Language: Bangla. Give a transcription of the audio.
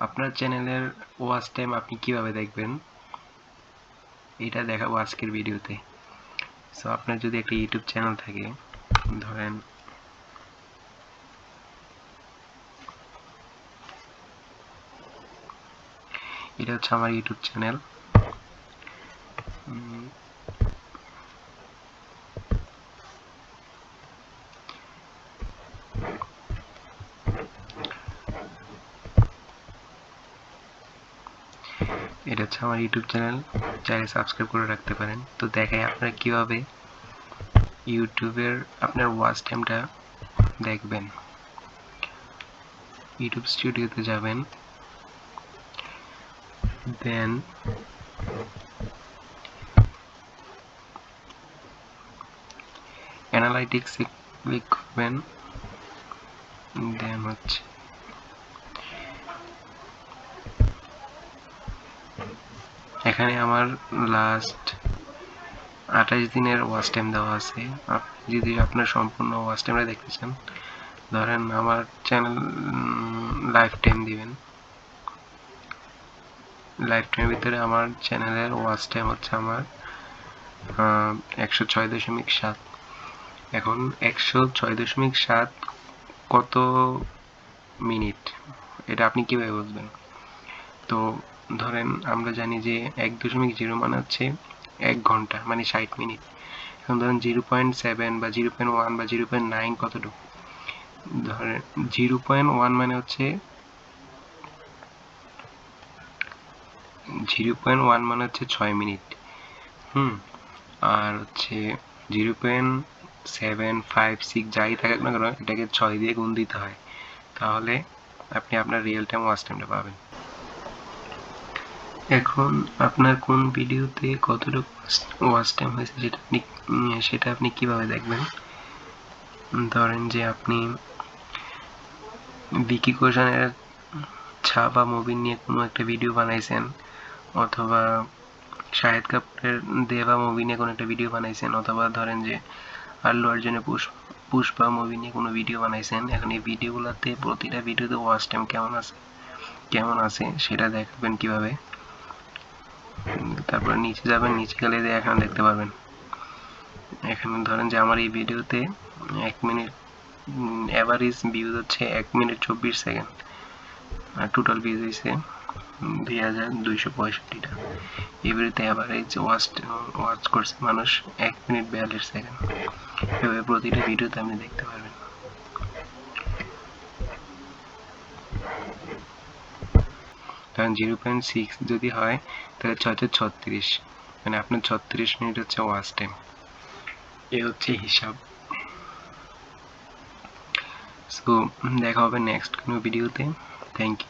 আপনার চ্যানেলের ওয়াচ টাইম আপনি কিভাবে দেখবেন এটা দেখাবো আজকের ভিডিওতে। সো আপনার যদি একটা ইউটিউব চ্যানেল থাকে, ধরেন এটা হচ্ছে আমার ইউটিউব চ্যানেল। এটা হচ্ছে আমার ইউটিউব চ্যানেল, চাইলে সাবস্ক্রাইব করে রাখতে পারেন। তো দেখাই আপনারা কিভাবে ইউটিউবের আপনার ওয়াচ টাইমটা দেখবেন। ইউটিউব স্টুডিওতে যাবেন, দেন অ্যানালাইটিক্সে ক্লিক করবেন, দেন হচ্ছে এখানে আমার লাস্ট 28 দিনের ওয়াচ টাইম দেওয়া আছে। আপনি যদি আপনার সম্পূর্ণ ওয়াচ টাইমটা দেখতে চান, ধরেন আমার চ্যানেল লাইফ টাইম দিবেন। লাইফ টাইমের ভিতরে আমার চ্যানেলের ওয়াচ টাইম হচ্ছে আমার 106.7। এখন 106.7 কত মিনিট, এটা আপনি কিভাবে বুঝবেন? তো ধরেন আমরা জানি যে 1.0 মানে হচ্ছে 1 ঘন্টা, মানে 60 মিনিট। এখন ধরেন 0.7 বা 0.1 বা 0.9 কতটুকু? ধরেন 0.1 মানে হচ্ছে 6 মিনিট। আর হচ্ছে 0.756 যাই থাকুক না কেন, এটাকে 6 দিয়ে গুণ দিতে হয়, তাহলে আপনি আপনার রিয়েল টাইম ওয়াচ টাইমটা পাবেন। এখন আপনার কোন ভিডিওতে কতটুকু ওয়াচ টাইম হয়েছে সেটা আপনি কিভাবে দেখবেন? ধরেন যে আপনি ভিকি কৌশলের ছাপা মুভি নিয়ে কোনো একটা ভিডিও বানাইছেন, অথবা শাহিদ কাপুরের দেবা মুভি নিয়ে কোনো একটা ভিডিও বানাইছেন, অথবা ধরেন যে আল্লু অর্জুনের পুষ্পা মুভি নিয়ে কোনো ভিডিও বানাইছেন। এখন এই ভিডিওগুলোতে প্রতিটা ভিডিওতে ওয়াচ টাইম কেমন আছে সেটা দেখবেন কিভাবে। তারপর নিচে যাবেন, নিচে গেলে এখানে দেখতে পারবেন। এখানে ধরেন যে আমার এই ভিডিওতে 1 মিনিট অ্যাভারেজ ভিউজ হচ্ছে 1 মিনিট 24 সেকেন্ড, আর টোটাল ভিউজ হয়েছে 2265টা। এই ভিডিওতে অ্যাভারেজ ওয়াচ করছে মানুষ 1 মিনিট 42 সেকেন্ড। এভাবে প্রতিটা ভিডিওতে আপনি দেখতে পারবেন। কারণ 0.6 যদি হয় তাহলে 636, মানে আপনার 36 মিনিট হচ্ছে ওয়াচ টাইম। এ হচ্ছে হিসাব। সো দেখা হবে নেক্সট কোনো ভিডিওতে। Thank you.